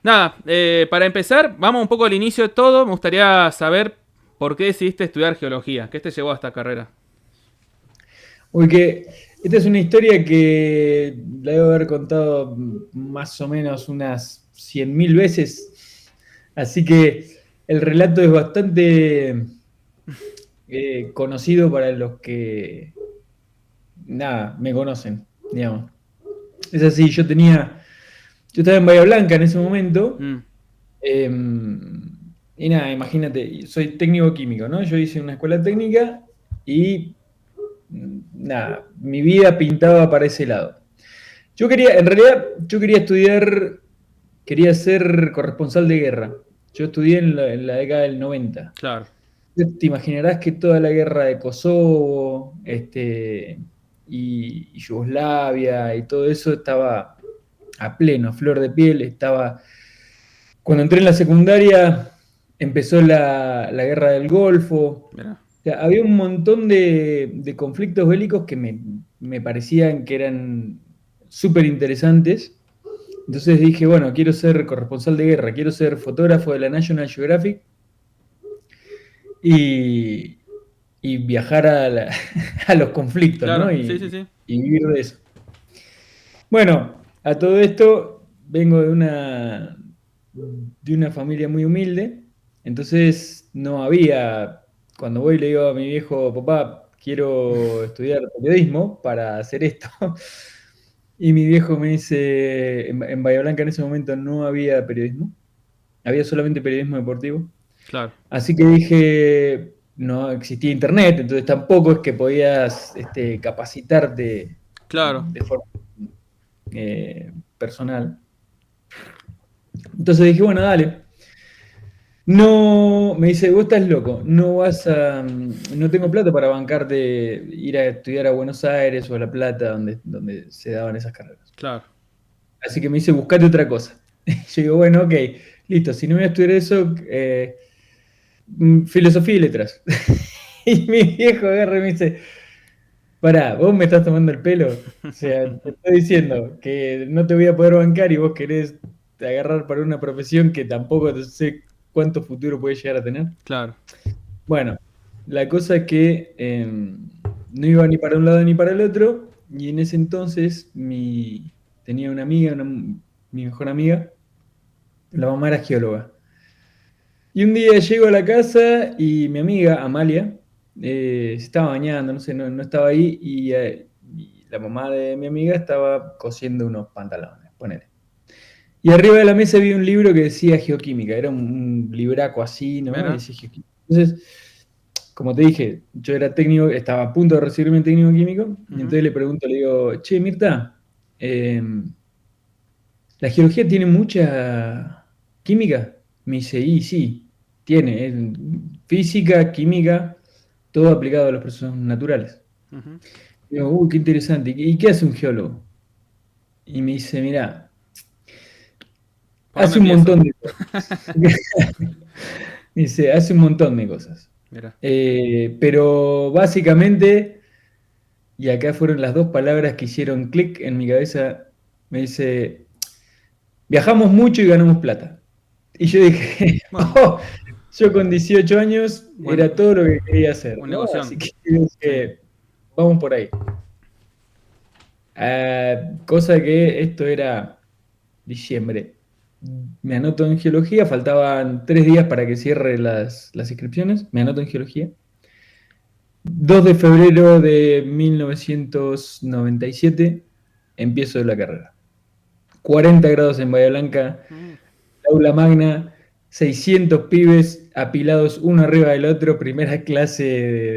Nada, para empezar, vamos un poco al inicio de todo. Me gustaría saber por qué decidiste estudiar geología. ¿Qué te llevó a esta carrera? Porque esta es una historia que la debo haber contado más o menos unas 100.000 veces. Así que el relato es bastante conocido para los que, nada, me conocen, digamos. Es así, yo estaba en Bahía Blanca en ese momento. Mm, eh, y nada, imagínate, soy técnico químico, ¿no? Yo hice una escuela técnica y nada, mi vida pintaba para ese lado. En realidad, yo quería estudiar, quería ser corresponsal de guerra. Yo estudié en la década del 90. claro, Te imaginarás que toda la guerra de Kosovo, y Yugoslavia y todo eso estaba a pleno, a flor de piel. Cuando entré en la secundaria, empezó la guerra del Golfo. mira, O sea, había un montón de conflictos bélicos que me parecían que eran súper interesantes. Entonces dije, bueno, quiero ser corresponsal de guerra, quiero ser fotógrafo de la National Geographic y, y viajar a los conflictos, ¿no? claro, sí, sí, Y, sí. y vivir de eso. Bueno, a todo esto vengo de una familia muy humilde, entonces no había, cuando voy y le digo a mi viejo, papá, quiero estudiar periodismo para hacer esto. Y mi viejo me dice, en Bahía Blanca en ese momento no había periodismo, había solamente periodismo deportivo. Claro, Así que dije, no existía internet, entonces tampoco es que podías capacitarte claro. de forma personal. Entonces dije, bueno, dale. No, me dice, vos estás loco, no tengo plata para bancarte ir a estudiar a Buenos Aires o a La Plata, donde se daban esas carreras. Claro. Así que me dice, buscate otra cosa. Yo digo, bueno, ok, listo, si no voy a estudiar eso, filosofía y letras. Y mi viejo agarra y me dice, pará, vos me estás tomando el pelo. O sea, te estoy diciendo que no te voy a poder bancar y vos querés agarrar para una profesión que tampoco sé cuánto futuro puede llegar a tener. Claro. Bueno, la cosa es que no iba ni para un lado ni para el otro, y en ese entonces tenía una amiga, mi mejor amiga, la mamá era geóloga. Y un día llego a la casa y mi amiga, Amalia, se estaba bañando, no sé, no estaba ahí, y la mamá de mi amiga estaba cosiendo unos pantalones, ponele. Y arriba de la mesa había un libro que decía geoquímica, era un libraco así, ¿no? Y Mira. decía geoquímica. Entonces, como te dije, yo era técnico, estaba a punto de recibirme en técnico químico, y Ujú. entonces le pregunto, le digo, che, Mirta, ¿la geología tiene mucha química? Me dice, y sí, tiene, física, química, todo aplicado a los procesos naturales. Ujú. Digo, uy, qué interesante, ¿y qué hace un geólogo? Y me dice, mirá, ¿Por dónde hace un empiezo? montón de cosas. Dice, hace un montón de cosas. Mira. Pero básicamente, y acá fueron las dos palabras que hicieron clic en mi cabeza, me dice, viajamos mucho y ganamos plata. Y yo dije, Bueno, oh, yo con 18 años buen, era todo lo que quería hacer, buen ¿no? negocio. Así que Sí. dije, vamos por ahí. Cosa que esto era diciembre. Me anoto en geología, faltaban 3 días para que cierre las inscripciones. Me anoto en geología. 2 de febrero de 1997 empiezo la carrera. 40 grados en Bahía Blanca, Mm. aula magna, 600 pibes apilados uno arriba del otro, primera clase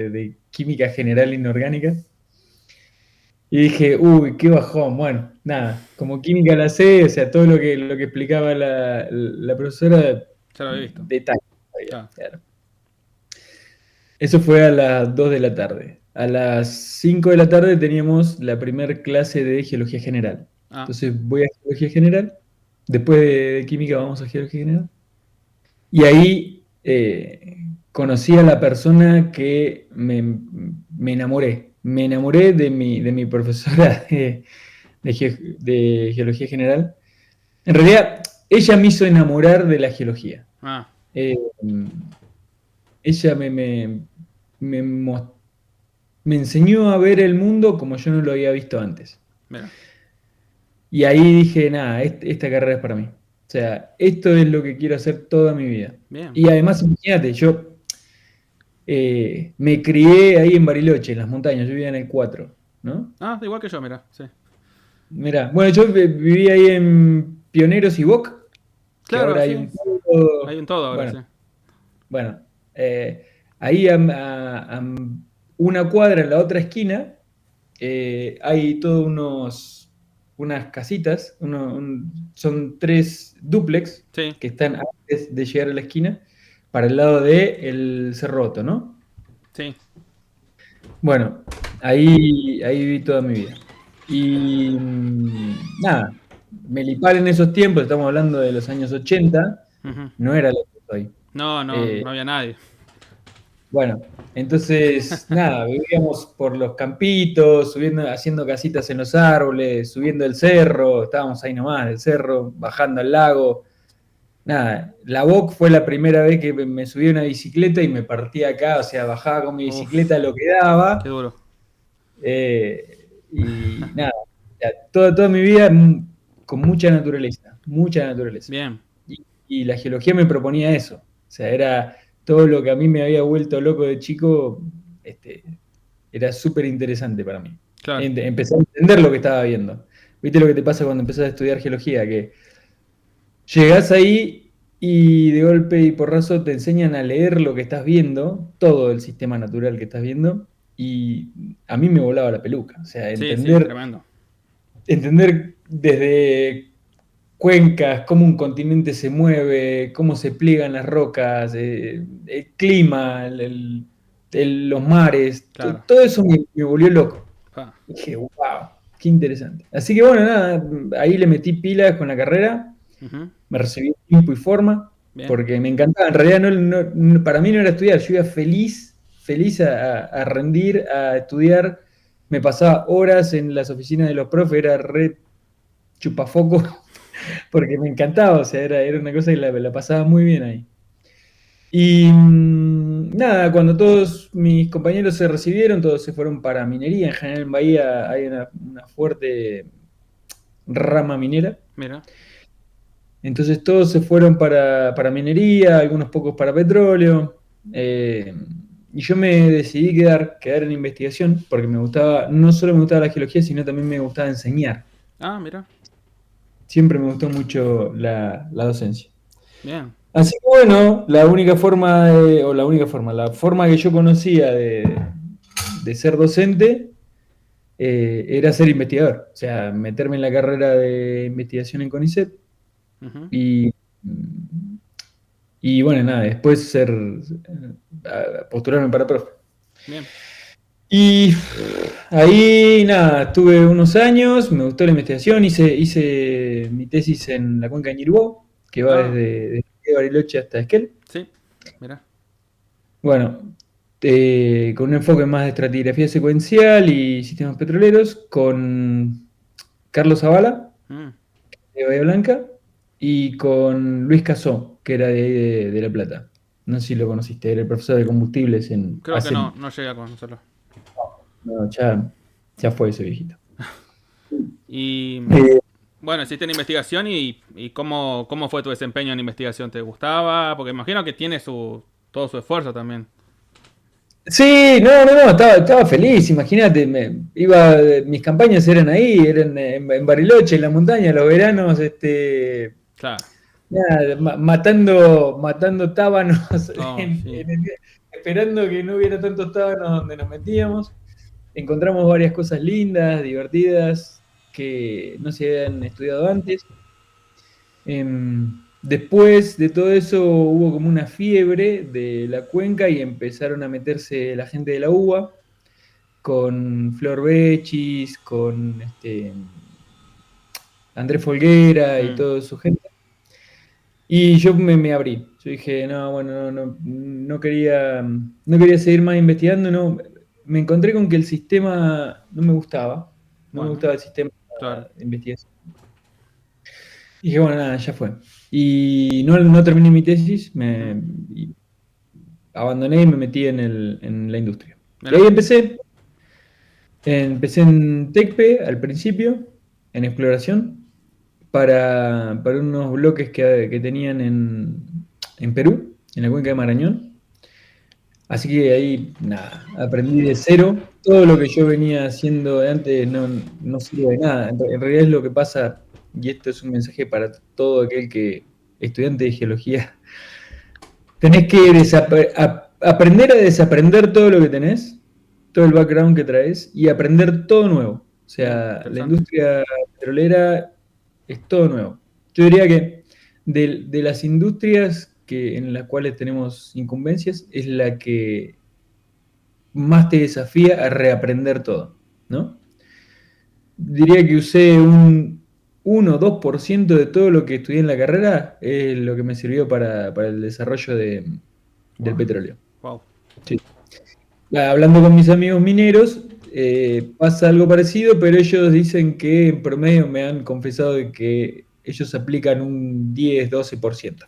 de química general inorgánica. Y dije, uy, qué bajón. Bueno, nada, como química la sé, o sea, todo lo que explicaba la profesora, Ya lo había visto. detalle. Claro. Claro. Eso fue a las 2 de la tarde. A las 5 de la tarde teníamos la primera clase de geología general. Ah, Entonces voy a geología general, después de química vamos a geología general. Y ahí conocí a la persona que me enamoré. Me enamoré de mi profesora de geología general. En realidad, ella me hizo enamorar de la geología. Ah, Eh, ella me enseñó a ver el mundo como yo no lo había visto antes. mira. Y ahí dije, nada, esta carrera es para mí. O sea, esto es lo que quiero hacer toda mi vida. Bien. Y además, imagínate, yo me crié ahí en Bariloche, en las montañas, yo vivía en el 4, ¿no? Ah, igual que yo, mira. Sí. Mirá, bueno, yo viví ahí en Pioneros y Boc, que Claro, ahora hay sí. un poco, Hay en todo ahora, bueno, sí. bueno, ahí a una cuadra en la otra esquina hay todos unas casitas, son 3 dúplex Sí, que están antes de llegar a la esquina para el lado de el Cerroto, ¿no? sí. Bueno, ahí viví toda mi vida. Y nada, Melipal en esos tiempos, estamos hablando de los años 80, Ujú. no era lo que soy. No, no, Eh, no había nadie. bueno, entonces nada, vivíamos por los campitos, subiendo, haciendo casitas en los árboles, subiendo el cerro, estábamos ahí nomás del cerro, bajando al lago. Nada, la BOC fue la primera vez que me subí a una bicicleta y me partí acá, o sea, bajaba con mi bicicleta Uf, lo que qué daba. duro. Y nada, ya, toda mi vida con mucha naturaleza, mucha naturaleza. Bien, Y la geología me proponía eso. O sea, era todo lo que a mí me había vuelto loco de chico, este, era súper interesante para mí. claro. Empecé a entender lo que estaba viendo. ¿Viste lo que te pasa cuando empezás a estudiar geología? Que llegás ahí y de golpe y porrazo te enseñan a leer lo que estás viendo, todo el sistema natural que estás viendo, y a mí me volaba la peluca. O sea, Sí, sí, entender, tremendo. entender desde cuencas, cómo un continente se mueve, cómo se pliegan las rocas, el clima, los mares, Claro. todo eso me volvió loco. Ah, Dije, wow, qué interesante. Así que bueno, nada, ahí le metí pilas con la carrera, ujú. me recibí en tiempo y forma, Bien. porque me encantaba. En realidad, para mí no era estudiar, yo iba feliz, feliz a rendir, a estudiar. Me pasaba horas en las oficinas de los profes, era re chupafoco, porque me encantaba, o sea, era una cosa que la pasaba muy bien ahí. Y nada, cuando todos mis compañeros se recibieron, todos se fueron para minería. En general en Bahía hay una fuerte rama minera. Mira. Entonces todos se fueron para minería, algunos pocos para petróleo. Y yo me decidí quedar en investigación porque me gustaba, no solo me gustaba la geología, sino también me gustaba enseñar. Ah, mira. Siempre me gustó mucho la docencia. Bien. Así que bueno, la única forma, o la única forma, la forma que yo conocía de ser docente era ser investigador. O sea, meterme en la carrera de investigación en CONICET Ujú. y, y bueno, nada, después postularme para profe. Bien. Y ahí nada, estuve unos años, me gustó la investigación, hice mi tesis en la cuenca de Ñiribó, que va Ah, desde Bariloche hasta Esquel. sí. Mira. Bueno, con un enfoque más de estratigrafía secuencial y sistemas petroleros, con Carlos Zavala, Mm. de Bahía Blanca, y con Luis Casó, que era de ahí de La Plata. No sé si lo conociste, era el profesor de combustibles Creo que no, no llegué a conocerlo. no, ya fue ese viejito. Y Eh, bueno, hiciste en investigación y cómo fue tu desempeño en investigación. ¿Te gustaba? Porque imagino que tiene todo su esfuerzo también. sí, no, estaba feliz, imagínate, mis campañas eran ahí, eran en Bariloche, en la montaña, los veranos, Claro. nada, matando tábanos, Oh, sí. esperando que no hubiera tantos tábanos donde nos metíamos. Encontramos varias cosas lindas, divertidas, que no se habían estudiado antes. Después de todo eso hubo como una fiebre de la cuenca y empezaron a meterse la gente de la UBA con Flor Bechis, con Andrés Folguera y Mm, toda su gente. Y yo me abrí. Yo dije, no, bueno, no quería seguir más investigando. No, me encontré con que el sistema no me gustaba. No me bueno, gustaba el sistema claro. de investigación. Y dije, bueno, nada, ya fue. Y no terminé mi tesis, y abandoné y me metí en la industria. Y Mira. ahí empecé en TECPE al principio, en exploración, para unos bloques que tenían en Perú, en la cuenca de Marañón. Así que ahí, nada, aprendí de cero. Todo lo que yo venía haciendo de antes no sirve de nada. En realidad es lo que pasa, y esto es un mensaje para todo aquel que, estudiante de geología, tenés que aprender a desaprender todo lo que tenés, todo el background que traes, y aprender todo nuevo. O sea, la Interesante. industria petrolera es todo nuevo. Yo diría que de las industrias en las cuales tenemos incumbencias, es la que más te desafía a reaprender todo, ¿no? Diría que usé un 1 o 2% de todo lo que estudié en la carrera, es lo que me sirvió para el desarrollo del Wow. petróleo. Wow. Sí. Hablando con mis amigos mineros, pasa algo parecido, pero ellos dicen que en promedio me han confesado de que ellos aplican un 10-12%,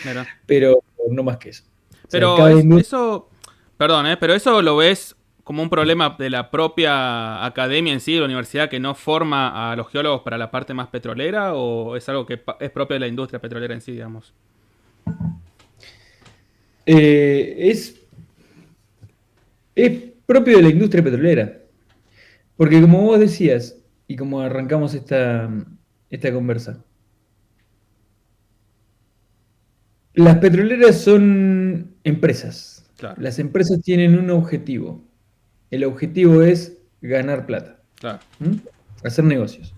Mira. pero no más que eso. O sea, Pero cada industria. eso, perdón, pero eso lo ves como un problema de la propia academia en sí, de la universidad, que no forma a los geólogos para la parte más petrolera, o es algo que es propio de la industria petrolera en sí, digamos. Es propio de la industria petrolera. Porque como vos decías, y como arrancamos esta conversa, las petroleras son empresas. Claro, Las empresas tienen un objetivo. El objetivo es ganar plata, claro, ¿m? Hacer negocios.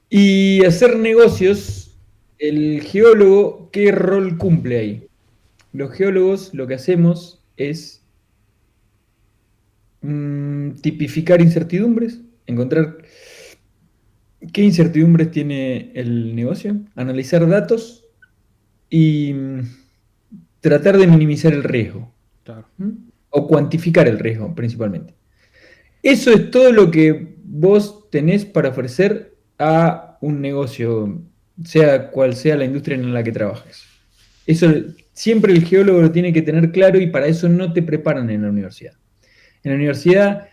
Y hacer negocios, el geólogo, ¿qué rol cumple ahí? Los geólogos lo que hacemos es tipificar incertidumbres, encontrar qué incertidumbres tiene el negocio, analizar datos y tratar de minimizar el riesgo, claro. ¿m? O cuantificar el riesgo principalmente. Eso es todo lo que vos tenés para ofrecer a un negocio, sea cual sea la industria en la que trabajes. Eso siempre el geólogo lo tiene que tener claro, y para eso no te preparan en la universidad. En la universidad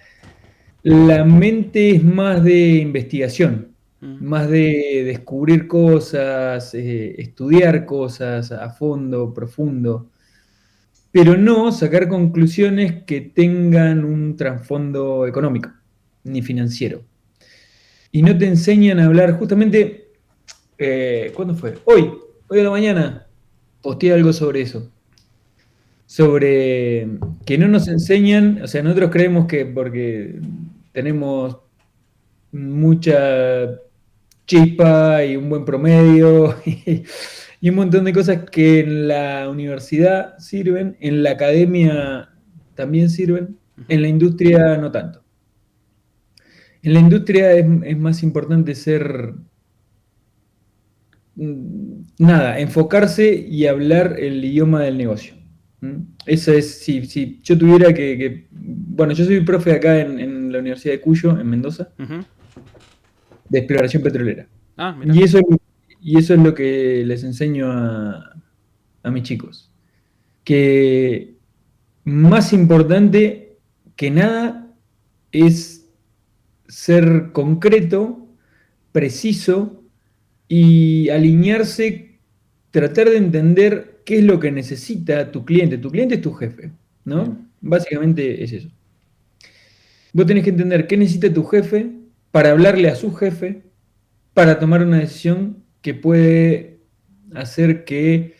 la mente es más de investigación, Mm, más de descubrir cosas, estudiar cosas a fondo, profundo, pero no sacar conclusiones que tengan un trasfondo económico ni financiero. Y no te enseñan a hablar justamente, ¿cuándo fue? Hoy a la mañana posteé algo sobre eso, sobre que no nos enseñan, o sea, nosotros creemos que porque tenemos mucha chispa y un buen promedio y un montón de cosas que en la universidad sirven, en la academia también sirven, ujú. en la industria no tanto. En la industria es más importante ser, nada, enfocarse y hablar el idioma del negocio. Eso es, si yo tuviera bueno, yo soy profe acá en la Universidad de Cuyo, en Mendoza, Ujú. de exploración petrolera. Ah, mira. Y eso es lo que les enseño a mis chicos. Que más importante que nada es ser concreto, preciso y alinearse, tratar de entender qué es lo que necesita tu cliente. Tu cliente es tu jefe, Bien. ¿no? Básicamente es eso. Vos tenés que entender qué necesita tu jefe para hablarle a su jefe para tomar una decisión que puede hacer que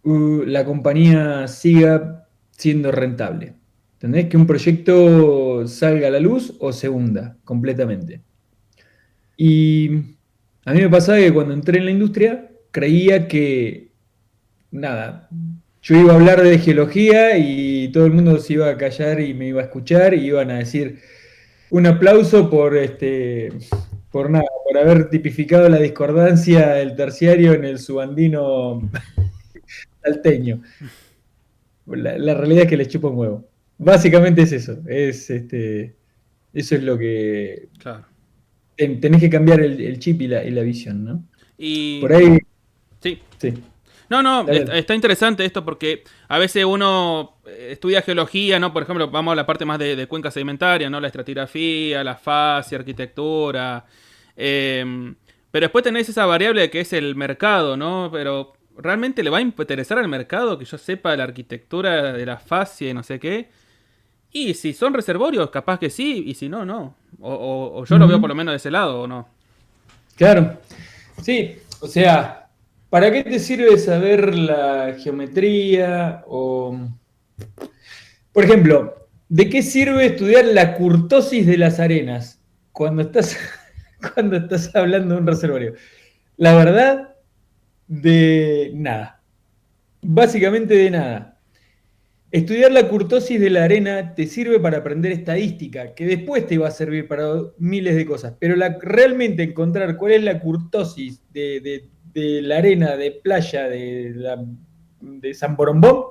la compañía siga siendo rentable. ¿Entendés? Que un proyecto salga a la luz o se hunda completamente. Y a mí me pasaba que cuando entré en la industria creía que, nada, yo iba a hablar de geología y todo el mundo se iba a callar y me iba a escuchar y iban a decir un aplauso por nada, por haber tipificado la discordancia del terciario en el subandino salteño. La realidad es que les chupa un huevo. Básicamente es eso. Eso es lo que Claro. tenés que cambiar el chip y la visión, ¿no? Y Por ahí. Sí. Sí, No, no, dale. está interesante esto porque a veces uno estudia geología, ¿no? Por ejemplo, vamos a la parte más de cuenca sedimentaria, ¿no? La estratigrafía, la fase, arquitectura. Pero después tenés esa variable que es el mercado, ¿no? Pero ¿realmente le va a interesar al mercado que yo sepa la arquitectura de la fascia y no sé qué? Y si son reservorios, capaz que sí, y si no, no. O yo lo veo por Ujú. lo menos de ese lado, ¿o no? Claro, sí, o sea, ¿para qué te sirve saber la geometría? O, por ejemplo, ¿de qué sirve estudiar la curtosis de las arenas cuando estás, cuando estás hablando de un reservorio? La verdad, de nada. Básicamente de nada. Estudiar la curtosis de la arena te sirve para aprender estadística, que después te va a servir para miles de cosas, pero realmente encontrar cuál es la curtosis de la arena de playa de San Borombón,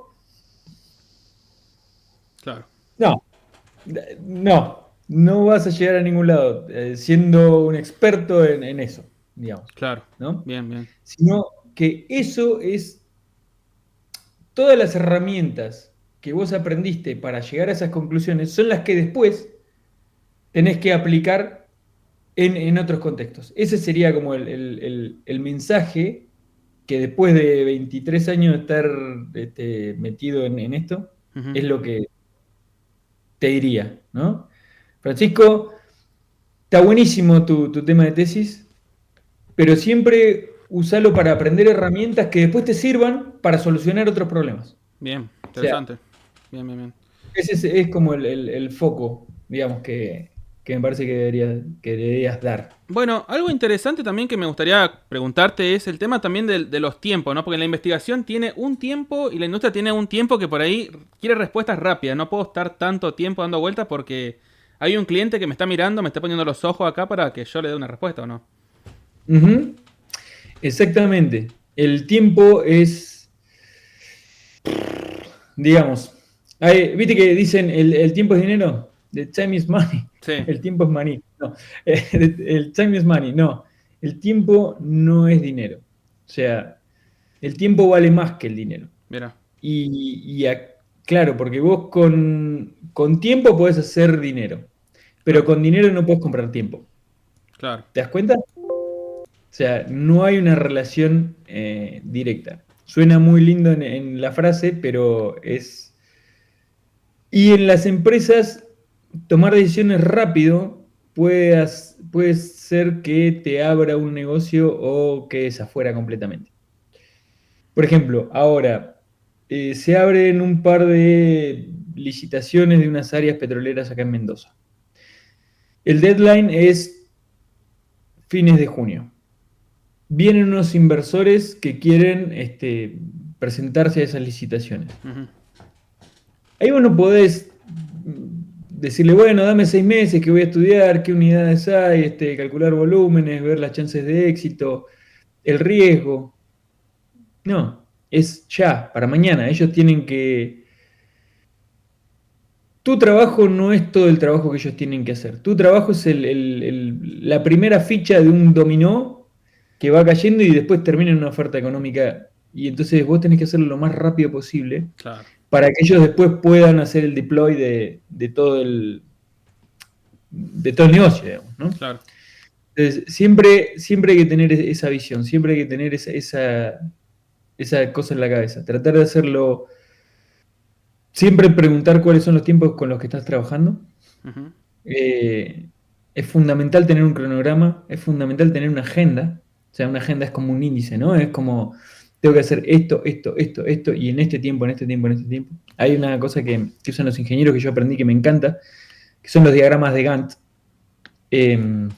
Claro, no, no vas a llegar a ningún lado siendo un experto en eso, digamos, claro. ¿no? Bien, bien. Sino que eso es todas las herramientas que vos aprendiste para llegar a esas conclusiones son las que después tenés que aplicar en otros contextos. Ese sería como el mensaje que después de 23 años de estar metido en esto, Ujú. es lo que te diría, ¿no? Francisco, está buenísimo tu tema de tesis, pero siempre usalo para aprender herramientas que después te sirvan para solucionar otros problemas. Bien, O sea, interesante. Bien, bien, bien. ese es como el foco, digamos, que me parece que deberías dar. Bueno, algo interesante también que me gustaría preguntarte es el tema también de los tiempos, ¿no? Porque la investigación tiene un tiempo y la industria tiene un tiempo que por ahí quiere respuestas rápidas. No puedo estar tanto tiempo dando vueltas porque hay un cliente que me está mirando, me está poniendo los ojos acá para que yo le dé una respuesta, ¿o no? Ujú. Exactamente. El tiempo es, digamos, ¿viste que dicen el tiempo es dinero? The time is money. Sí, El tiempo es money. No, el time is money. No, el tiempo no es dinero. O sea, el tiempo vale más que el dinero. mira, Claro, porque vos con tiempo podés hacer dinero, pero claro, con dinero no podés comprar tiempo. claro, ¿Te das cuenta? O sea, no hay una relación directa. Suena muy lindo en la frase, pero es... Y en las empresas, tomar decisiones rápido puede ser que te abra un negocio o que desafuera completamente. Por ejemplo, ahora se abren un par de licitaciones de unas áreas petroleras acá en Mendoza. El deadline es fines de junio. Vienen unos inversores que quieren presentarse a esas licitaciones. ujú, Ahí vos no podés decirle, bueno, dame 6 meses que voy a estudiar, qué unidades hay, calcular volúmenes, ver las chances de éxito, el riesgo. No, es ya, para mañana. Ellos tienen que... Tu trabajo no es todo el trabajo que ellos tienen que hacer. Tu trabajo es la primera ficha de un dominó que va cayendo y después termina en una oferta económica. Y entonces vos tenés que hacerlo lo más rápido posible claro, para que ellos después puedan hacer el deploy de todo el negocio, digamos, ¿no? claro. Entonces, siempre hay que tener esa visión, siempre hay que tener esa cosa en la cabeza. Tratar de hacerlo, siempre preguntar cuáles son los tiempos con los que estás trabajando. Ujú, Eh, es fundamental tener un cronograma, es fundamental tener una agenda. O sea, una agenda es como un índice, ¿no? Es como, tengo que hacer esto, esto, esto, esto, y en este tiempo, en este tiempo, en este tiempo. Hay una cosa que usan los ingenieros que yo aprendí que me encanta, que son los diagramas de Gantt, en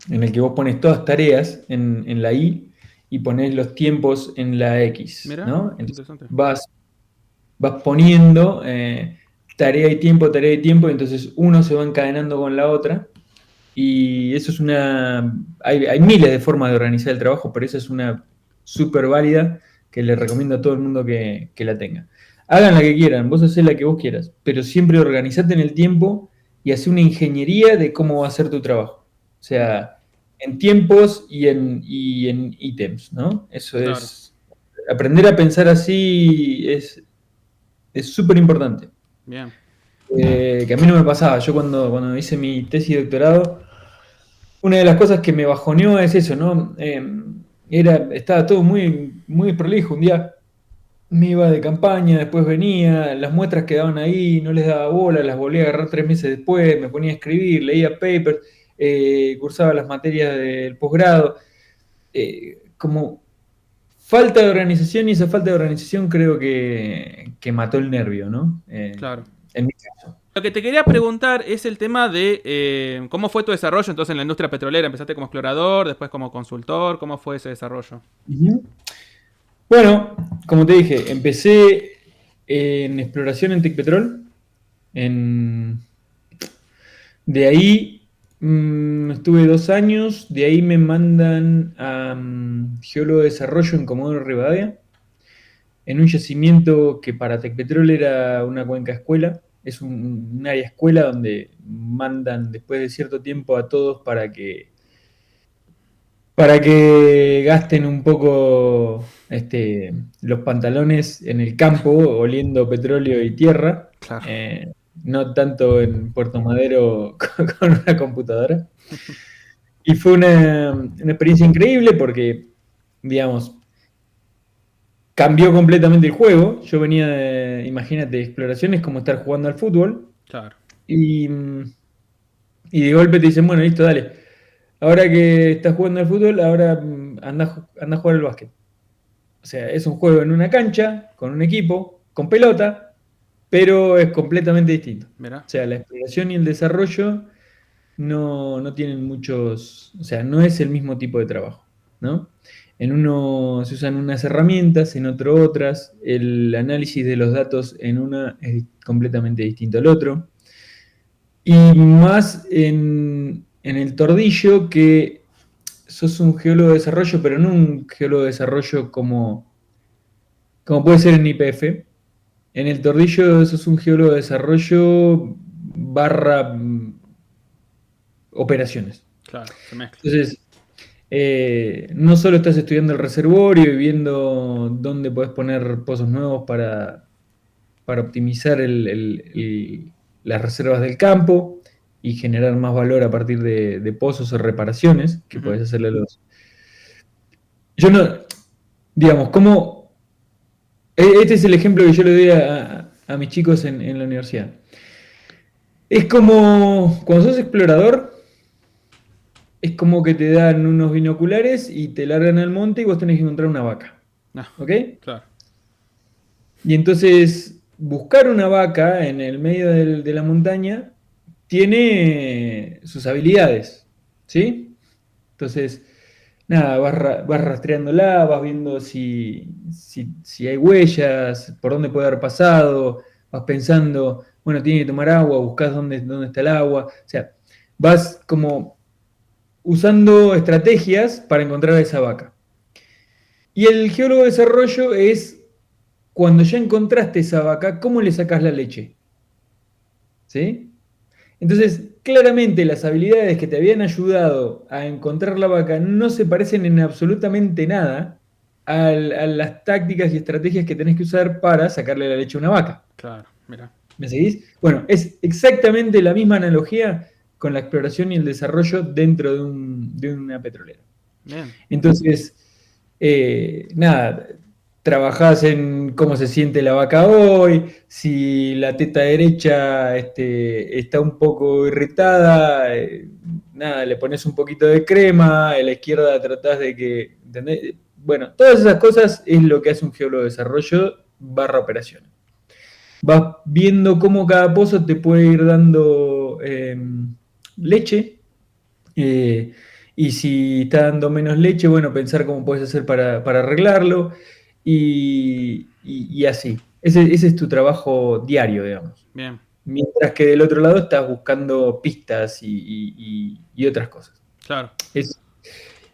el que vos pones todas tareas en la Y y pones los tiempos en la X, mira, ¿no? Entonces interesante. vas poniendo tarea y tiempo, y entonces uno se va encadenando con la otra. Y eso es hay miles de formas de organizar el trabajo, pero esa es una súper válida que le recomiendo a todo el mundo que la tenga. Hagan la que quieran, vos hacés la que vos quieras, pero siempre organizate en el tiempo y hacé una ingeniería de cómo va a ser tu trabajo. O sea, en tiempos y en ítems, ¿no? Eso Claro, es, aprender a pensar así es súper importante. bien, Que a mí no me pasaba. Yo cuando hice mi tesis de doctorado, una de las cosas que me bajoneó es eso, ¿no? Estaba todo muy, muy prolijo. Un día me iba de campaña, después venía, las muestras quedaban ahí, no les daba bola, las volví a agarrar 3 meses después, me ponía a escribir, leía papers, cursaba las materias del posgrado. Como falta de organización, y esa falta de organización creo que mató el nervio, ¿no? claro. En mi caso. Lo que te quería preguntar es el tema de cómo fue tu desarrollo entonces en la industria petrolera. Empezaste como explorador, después como consultor. ¿Cómo fue ese desarrollo? Ujú. Bueno, como te dije, empecé en exploración en Tecpetrol. En, de ahí estuve 2 años. De ahí me mandan a geólogo de desarrollo en Comodoro Rivadavia, en un yacimiento que para Tecpetrol era una cuenca escuela. Es un área escuela donde mandan después de cierto tiempo a todos para que gasten un poco los pantalones en el campo, oliendo petróleo y tierra, Claro. no tanto en Puerto Madero con una computadora. Y fue una experiencia increíble porque, digamos, cambió completamente el juego. Yo venía imagínate, exploraciones como estar jugando al fútbol Claro. y, y de golpe te dicen, bueno, listo, dale. Ahora que estás jugando al fútbol, ahora anda a jugar al básquet. O sea, es un juego en una cancha, con un equipo, con pelota, pero es completamente distinto. Mira. O sea, la exploración y el desarrollo no tienen o sea, no es el mismo tipo de trabajo, ¿no? En uno se usan unas herramientas, en otro otras, el análisis de los datos en una es completamente distinto al otro. Y más en el tordillo que sos un geólogo de desarrollo, pero no un geólogo de desarrollo como puede ser en IPF. En el tordillo sos un geólogo de desarrollo barra operaciones. Claro, se mezcla. Entonces, no solo estás estudiando el reservorio y viendo dónde podés poner pozos nuevos para optimizar las reservas del campo y generar más valor a partir de pozos o reparaciones que Ujú. podés hacerle a los... Yo no, digamos, este es el ejemplo que yo le doy a mis chicos en la universidad. Es como cuando sos explorador, es como que te dan unos binoculares y te largan al monte y vos tenés que encontrar una vaca. No, ¿Ok? claro. Y entonces buscar una vaca en el medio de la montaña tiene sus habilidades. ¿Sí? Entonces, nada, vas rastreándola, vas viendo si hay huellas, por dónde puede haber pasado, vas pensando, bueno, tiene que tomar agua, buscas dónde está el agua. O sea, vas como usando estrategias para encontrar a esa vaca. Y el geólogo de desarrollo es cuando ya encontraste esa vaca, ¿cómo le sacas la leche? ¿Sí? Entonces, claramente las habilidades que te habían ayudado a encontrar la vaca no se parecen en absolutamente nada a las tácticas y estrategias que tenés que usar para sacarle la leche a una vaca. Claro, mira. ¿Me seguís? Bueno, es exactamente la misma analogía con la exploración y el desarrollo dentro de una petrolera. Bien. Entonces, nada, trabajás en cómo se siente la vaca hoy, si la teta derecha está un poco irritada, nada, le pones un poquito de crema, a la izquierda tratás de que, ¿entendés? Bueno, todas esas cosas es lo que hace un geólogo de desarrollo barra operaciones. Vas viendo cómo cada pozo te puede ir dando leche, eh, y si está dando menos leche, bueno, pensar cómo puedes hacer para arreglarlo y así. Ese es tu trabajo diario, digamos. Bien. Mientras que del otro lado estás buscando pistas y otras cosas. Claro. Es,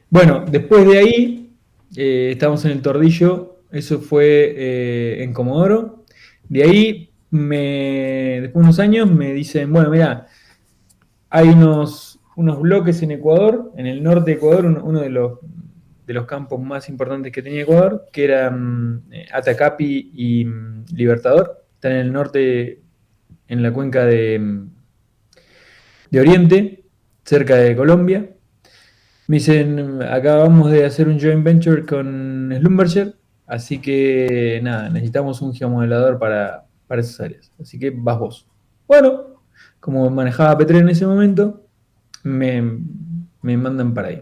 bueno, después de ahí, estamos en el Tordillo, eso fue en Comodoro. De ahí, después de unos años, me dicen, bueno, mira, hay unos bloques en Ecuador, en el norte de Ecuador, uno de los campos más importantes que tenía Ecuador, que era Atacapi y Libertador. Están en el norte, en la cuenca de Oriente, cerca de Colombia. Me dicen, acabamos de hacer un joint venture con Schlumberger, así que nada, necesitamos un geomodelador para esas áreas. Así que vas vos. Bueno, como manejaba P3 en ese momento, me, me mandan para ahí.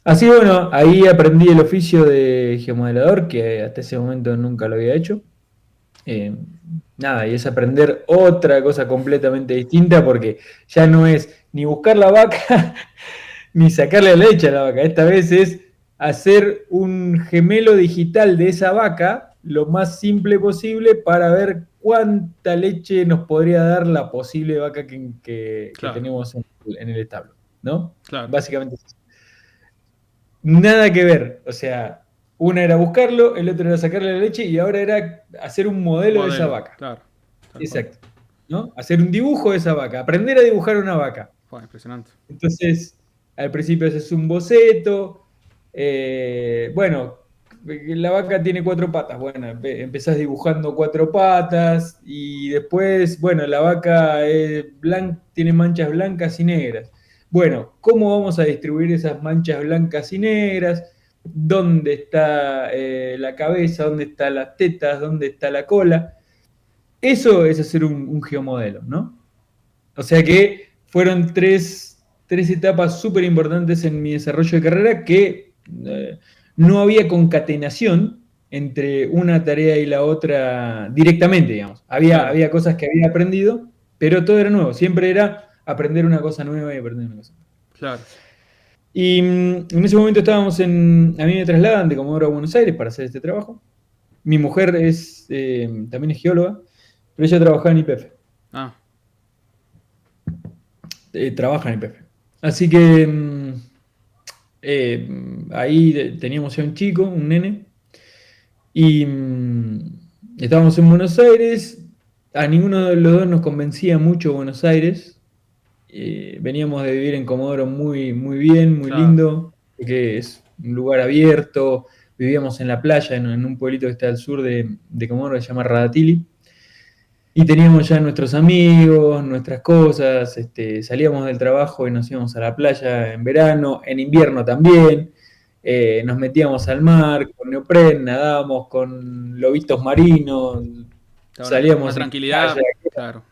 Así que bueno, ahí aprendí el oficio de geomodelador, que hasta ese momento nunca lo había hecho. Eh, Nada, y es aprender otra cosa completamente distinta porque ya no es ni buscar la vaca ni sacarle la leche a la vaca. Esta vez es hacer un gemelo digital de esa vaca lo más simple posible para ver cuánta leche nos podría dar la posible vaca que Claro, tenemos en el establo, ¿no? claro. Básicamente es eso. Nada que ver, o sea, una era buscarlo, el otro era sacarle la leche y ahora era hacer un modelo de esa Modelo, vaca. claro. Tal cual. Exacto, ¿no? Hacer un dibujo de esa vaca, aprender a dibujar una vaca. Fue impresionante. Entonces, al principio haces un boceto. Bueno, la vaca tiene cuatro patas. Bueno, empezás dibujando cuatro patas y después, bueno, la vaca tiene manchas blancas y negras. Bueno, ¿cómo vamos a distribuir esas manchas blancas y negras? ¿Dónde está la cabeza? ¿Dónde están las tetas? ¿Dónde está la cola? Eso es hacer un geomodelo, ¿no? O sea que fueron tres etapas súper importantes en mi desarrollo de carrera que no había concatenación entre una tarea y la otra directamente, digamos. Claro, Había cosas que había aprendido, pero todo era nuevo. Siempre era aprender una cosa nueva y aprender una cosa nueva. claro. Y en ese momento a mí me trasladan de Comodoro a Buenos Aires para hacer este trabajo. Mi mujer también es geóloga, pero ella trabajaba en YPF. Ah, Trabaja en YPF. Así que ahí teníamos ya un chico, un nene, y estábamos en Buenos Aires. A ninguno de los dos nos convencía mucho Buenos Aires. Veníamos de vivir en Comodoro muy, muy bien, muy claro. lindo, que es un lugar abierto. Vivíamos en la playa, en un pueblito que está al sur de Comodoro, que se llama Radatili. Y teníamos ya nuestros amigos, nuestras cosas, salíamos del trabajo y nos íbamos a la playa en verano, en invierno también, nos metíamos al mar con neopren, nadábamos con lobitos marinos, Estaba una salíamos en tranquilidad, kayak. claro.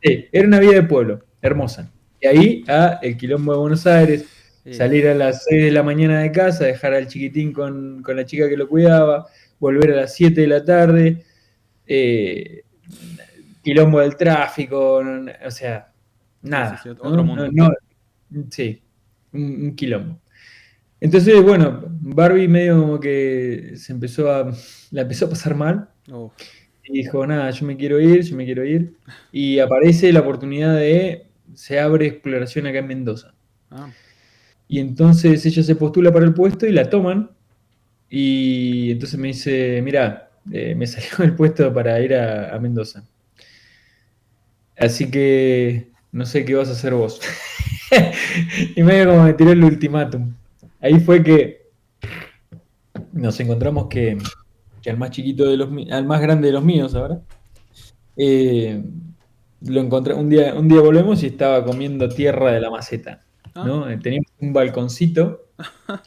Sí, era una vida de pueblo, hermosa. Y ahí a el quilombo de Buenos Aires, Eh, salir a las 6 de la mañana de casa, dejar al chiquitín con la chica que lo cuidaba, volver a las 7 de la tarde. eh, Quilombo del tráfico, o sea, sí, sí, sí, nada, otro ¿no? mundo. Sí, un quilombo. Entonces, bueno, Barbie medio como que la empezó a pasar mal Oh, y dijo, nada, yo me quiero ir, yo me quiero ir. Y aparece la oportunidad se abre exploración acá en Mendoza. ah, Y entonces ella se postula para el puesto y la toman. Y entonces me dice, mira, me salió el puesto para ir a Mendoza. Así que no sé qué vas a hacer vos. Y medio como me tiró el ultimátum. Ahí fue que nos encontramos que al más chiquito al más grande de los míos ahora, eh, lo encontré, un día volvemos y estaba comiendo tierra de la maceta, ah, ¿no? Teníamos un balconcito, o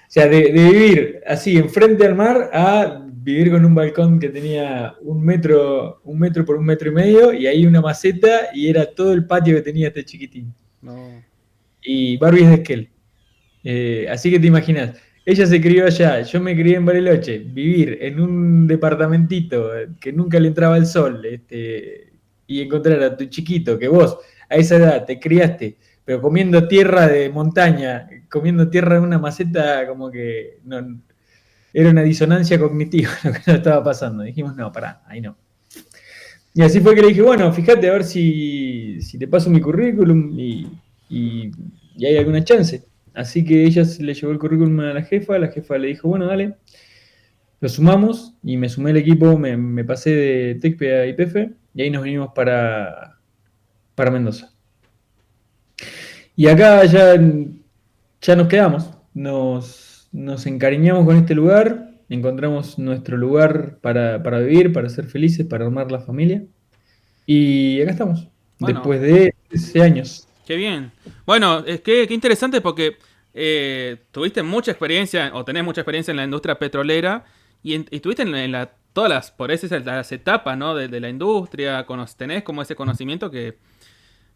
sea, de vivir así enfrente al mar a vivir con un balcón que tenía un metro por un metro y medio y ahí una maceta y era todo el patio que tenía este chiquitín. no, Y Barbie es de Esquel. Así que te imaginas, ella se crió allá, yo me crié en Bariloche, vivir en un departamentito que nunca le entraba el sol, y encontrar a tu chiquito, que vos a esa edad te criaste, pero comiendo tierra de montaña, comiendo tierra de una maceta, como que no, era una disonancia cognitiva lo que nos estaba pasando. Dijimos, no, pará, ahí no. Y así fue que le dije, bueno, fíjate a ver si te paso mi currículum y- y hay alguna chance. Así que ella le llevó el currículum a la jefa le dijo, bueno, dale, lo sumamos y me sumé al equipo, me pasé de TECPE a YPF y ahí nos vinimos para Mendoza. Y acá ya nos quedamos, nos encariñamos con este lugar, encontramos nuestro lugar para vivir, para ser felices, para armar la familia. Y acá estamos, Bueno, después de 13 años. qué bien. Bueno, es que qué interesante porque tuviste mucha experiencia o tenés mucha experiencia en la industria petrolera y estuviste todas por eso las etapas, ¿no? de la industria, tenés como ese conocimiento que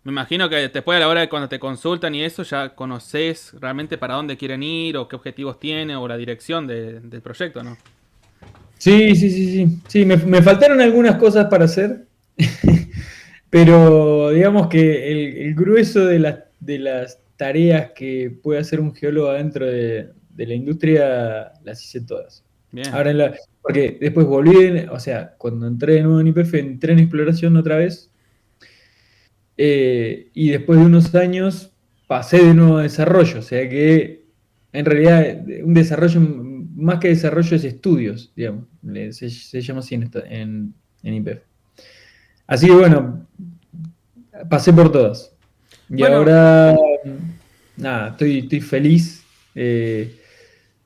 me imagino que después a la hora de cuando te consultan y eso ya conoces realmente para dónde quieren ir o qué objetivos tienen o la dirección del proyecto, ¿no? Sí, sí, sí, sí. Sí, me faltaron algunas cosas para hacer, pero digamos que el grueso de las tareas que puede hacer un geólogo adentro de la industria las hice todas. Bien. Ahora, porque después volví, o sea, cuando entré de nuevo en YPF, entré en exploración otra vez, y después de unos años pasé de nuevo a desarrollo, o sea que en realidad un desarrollo, más que desarrollo, es estudios, digamos, se llama así en YPF. Así que bueno, pasé por todas. Y Bueno, ahora, nada, estoy feliz. Eh,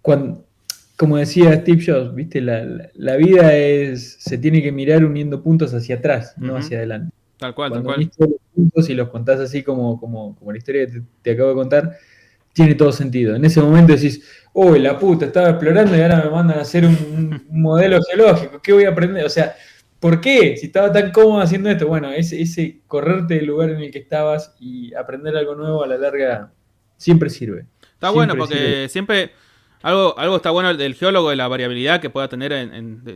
cuan- Como decía Steve Jobs, ¿viste? La vida se tiene que mirar uniendo puntos hacia atrás, no ujú, hacia adelante. tal cual, tal Cuando cual. unís todos los puntos y los contás así como la historia que te acabo de contar, tiene todo sentido. En ese momento decís, uy, la puta, estaba explorando y ahora me mandan a hacer un modelo geológico, ¿qué voy a aprender? O sea, ¿por qué? Si estaba tan cómodo haciendo esto, bueno, ese correrte del lugar en el que estabas y aprender algo nuevo a la larga siempre sirve. Está bueno Siempre sirve. porque siempre algo está bueno del geólogo de la variabilidad que pueda tener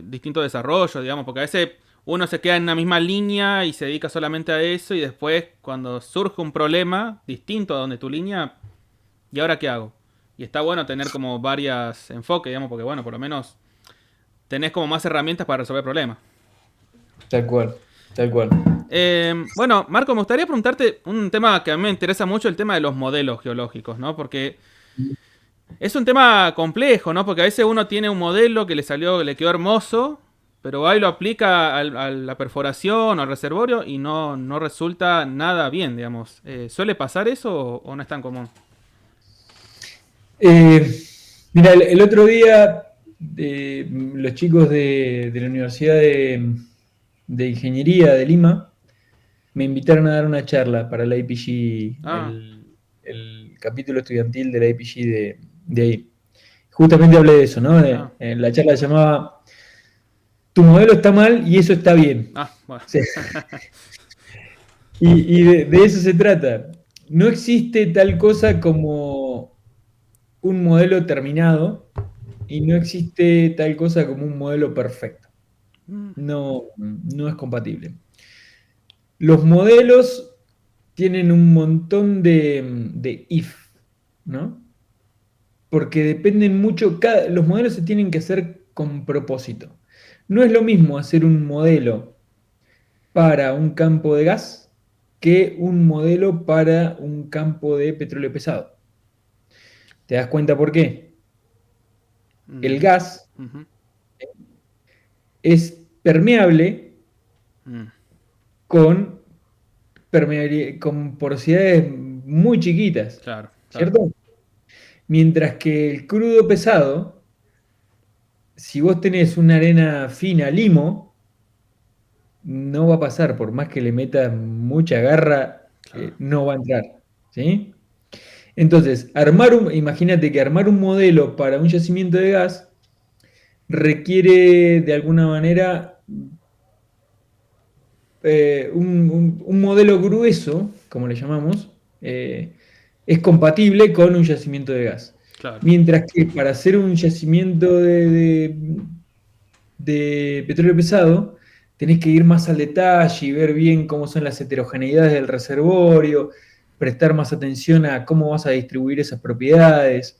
distintos desarrollos, digamos, porque a veces uno se queda en una misma línea y se dedica solamente a eso y después cuando surge un problema distinto a donde tu línea, ¿y ahora qué hago? Y está bueno tener como varias enfoques, digamos, porque bueno, por lo menos tenés como más herramientas para resolver problemas. Tal cual, tal cual. Bueno, Marco, me gustaría preguntarte un tema que a mí me interesa mucho, el tema de los modelos geológicos, ¿no? Porque es un tema complejo, ¿no? Porque a veces uno tiene un modelo que le salió, le quedó hermoso, pero ahí lo aplica a la perforación o al reservorio y no resulta nada bien, digamos. ¿Suele pasar eso o no es tan común? Eh, Mira, el otro día los chicos de la Universidad de Ingeniería de Lima me invitaron a dar una charla para la IPG, Ah, el capítulo estudiantil de la IPG de ahí. Justamente hablé de eso, ¿no? ah, La charla se llamaba Tu modelo está mal y eso está bien. ah, bueno. O sea, y de eso se trata. No existe tal cosa como un modelo terminado y no existe tal cosa como un modelo perfecto. Mm, No es compatible. Los modelos tienen un montón de if, ¿no? Porque dependen mucho, los modelos se tienen que hacer con propósito. No es lo mismo hacer un modelo para un campo de gas que un modelo para un campo de petróleo pesado. ¿Te das cuenta por qué? El mm, gas ujú, es permeable mm, con, con porosidades muy chiquitas, claro, claro. ¿cierto? Mientras que el crudo pesado, si vos tenés una arena fina, limo, no va a pasar, por más que le metas mucha garra, Claro. no va a entrar, ¿sí? Entonces, imagínate que armar un modelo para un yacimiento de gas requiere de alguna manera un modelo grueso, como le llamamos, es compatible con un yacimiento de gas. Claro. Mientras que para hacer un yacimiento de petróleo pesado, tenés que ir más al detalle y ver bien cómo son las heterogeneidades del reservorio, prestar más atención a cómo vas a distribuir esas propiedades.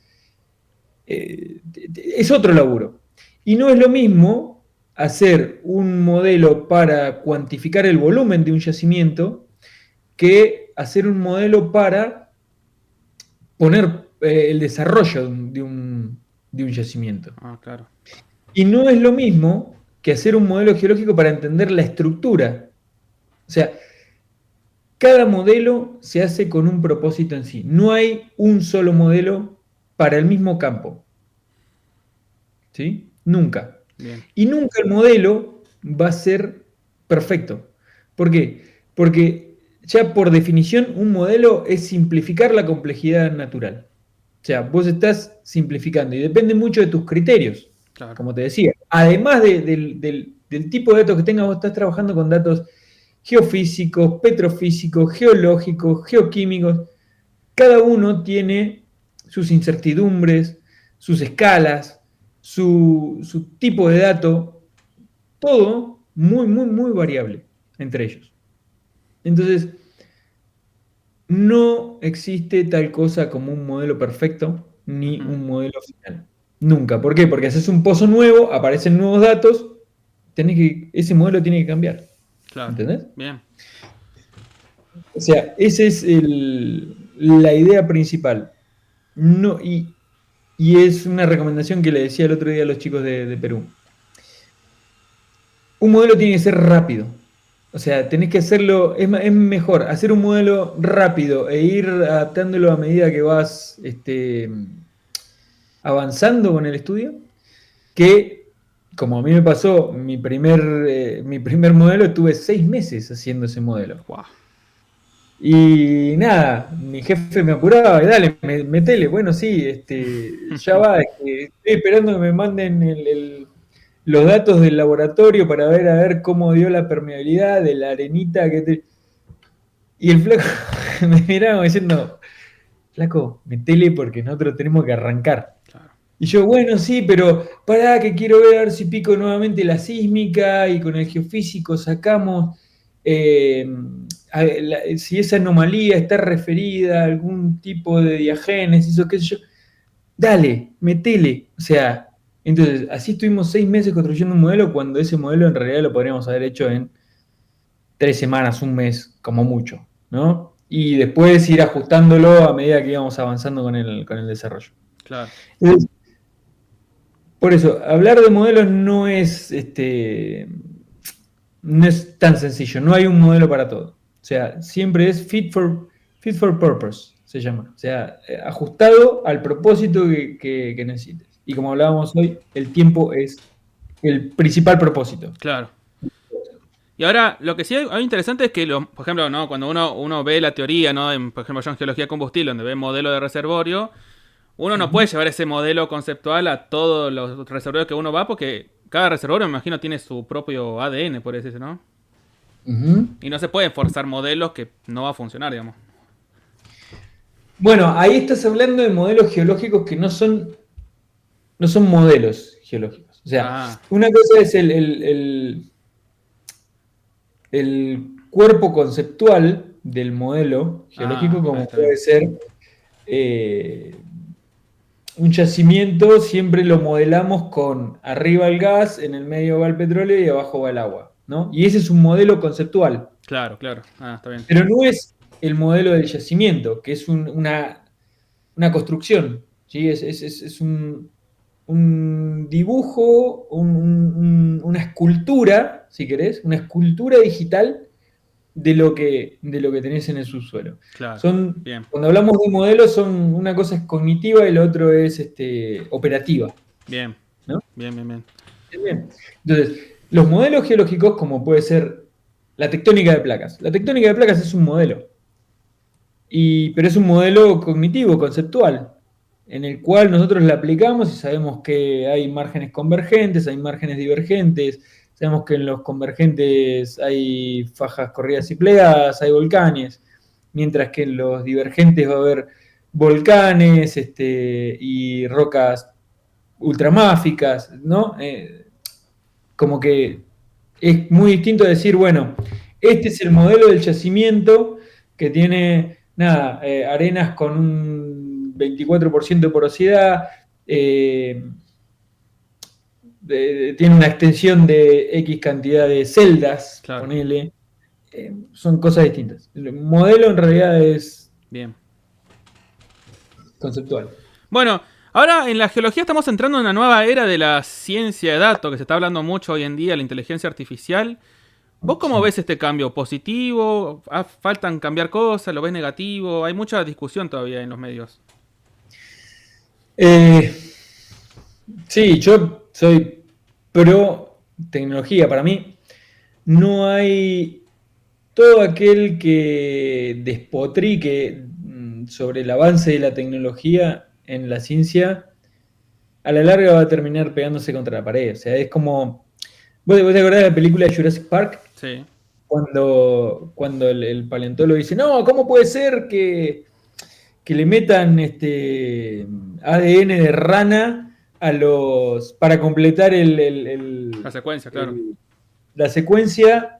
Es otro laburo. Y no es lo mismo hacer un modelo para cuantificar el volumen de un yacimiento que hacer un modelo para poner el desarrollo de un yacimiento. Ah, claro. Y no es lo mismo que hacer un modelo geológico para entender la estructura. O sea, cada modelo se hace con un propósito en sí. No hay un solo modelo para el mismo campo. ¿Sí? Nunca. Bien, Y nunca el modelo va a ser perfecto. ¿Por qué? Porque ya por definición un modelo es simplificar la complejidad natural. O sea, vos estás simplificando y depende mucho de tus criterios, claro. como te decía. Además del tipo de datos que tengas, vos estás trabajando con datos geofísicos, petrofísicos, geológicos, geoquímicos. Cada uno tiene sus incertidumbres, sus escalas, su tipo de dato, todo muy, muy, muy variable entre ellos. Entonces, no existe tal cosa como un modelo perfecto ni Ujú, un modelo final. Nunca. ¿Por qué? Porque haces un pozo nuevo, aparecen nuevos datos, ese modelo tiene que cambiar. claro. ¿Entendés? Bien. O sea, esa es la idea principal. No, y es una recomendación que le decía el otro día a los chicos de Perú. Un modelo tiene que ser rápido. O sea, tenés que hacerlo, es mejor hacer un modelo rápido e ir adaptándolo a medida que vas avanzando con el estudio, que como a mí me pasó, mi primer modelo, tuve 6 meses haciendo ese modelo. Wow. Y nada, mi jefe me apuraba, y dale, metele. Bueno, sí, ya va, estoy esperando que me manden los datos del laboratorio para ver a ver cómo dio la permeabilidad de la arenita Y el flaco me miraba como diciendo, flaco, metele porque nosotros tenemos que arrancar. Claro. Y yo, bueno, sí, pero pará que quiero ver a ver si pico nuevamente la sísmica y con el geofísico sacamos eh, si esa anomalía está referida a algún tipo de diagénesis o qué sé yo. Dale, metele. O sea, entonces, así estuvimos 6 meses construyendo un modelo cuando ese modelo en realidad lo podríamos haber hecho en 3 semanas, un mes, como mucho, ¿no? Y después ir ajustándolo a medida que íbamos avanzando con el desarrollo. Claro. Entonces, por eso, hablar de modelos no es tan sencillo, no hay un modelo para todo. O sea, siempre es fit for purpose, se llama. O sea, ajustado al propósito que necesites. Y como hablábamos hoy, el tiempo es el principal propósito. Claro. Y ahora, lo que sí hay interesante es que, por ejemplo, ¿no? Cuando uno ve la teoría, ¿no? Por ejemplo, yo en geología combustible, donde ve modelo de reservorio, uno no puede Ujú. llevar ese modelo conceptual a todos los reservorios que uno va, porque cada reservorio, me imagino, tiene su propio ADN, por decirse, ¿no? Ujú. Y no se pueden forzar modelos que no va a funcionar, digamos. Bueno, ahí estás hablando de modelos geológicos que no son modelos geológicos. O sea, Ah, una cosa es el cuerpo conceptual del modelo geológico, ahí como está bien. puede ser eh, un yacimiento, siempre lo modelamos con arriba el gas, en el medio va el petróleo y abajo va el agua, ¿no? Y ese es un modelo conceptual, Claro, claro. Está bien. pero no es el modelo del yacimiento, que es una construcción, ¿sí? Es un dibujo, una escultura, si querés, una escultura digital de lo que tenés en el subsuelo. Claro. Bien. Cuando hablamos de modelos, una cosa es cognitiva y la otra es operativa, Bien. ¿no? Bien, bien, bien. Bien. Entonces, los modelos geológicos, como puede ser la tectónica de placas. La tectónica de placas es un modelo, pero es un modelo cognitivo, conceptual, en el cual nosotros la aplicamos y sabemos que hay márgenes convergentes, hay márgenes divergentes, sabemos que en los convergentes hay fajas corridas y plegadas, hay volcanes, mientras que en los divergentes va a haber volcanes y rocas ultramáficas, ¿no? Como que es muy distinto decir, bueno, este es el modelo del yacimiento que tiene, nada, arenas con un 24% de porosidad, tiene una extensión de X cantidad de celdas, Claro. ponele, son cosas distintas. El modelo en realidad es Bien. conceptual. Bueno, ahora en la geología estamos entrando en una nueva era de la ciencia de datos, que se está hablando mucho hoy en día, la inteligencia artificial. ¿Vos cómo Sí. ves este cambio? ¿Positivo? ¿Faltan cambiar cosas? ¿Lo ves negativo? Hay mucha discusión todavía en los medios. Eh, sí, yo soy pro tecnología. Para mí no hay todo aquel que despotrique sobre el avance de la tecnología en la ciencia, a la larga va a terminar pegándose contra la pared. O sea, es como... ¿Vos te acordás de la película Jurassic Park? Sí. Cuando el paleontólogo dice, no, ¿cómo puede ser que le metan ADN de rana para completar La secuencia, claro. la secuencia?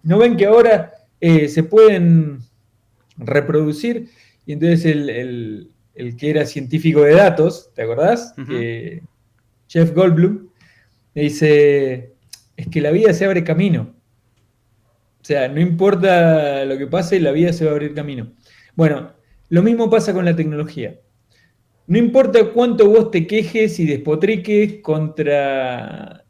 ¿No ven que ahora se pueden reproducir? Y entonces el que era científico de datos, ¿te acordás? Ujú. Jeff Goldblum, le dice, es que la vida se abre camino. O sea, no importa lo que pase, la vida se va a abrir camino. Bueno, lo mismo pasa con la tecnología. No importa cuánto vos te quejes y despotriques contra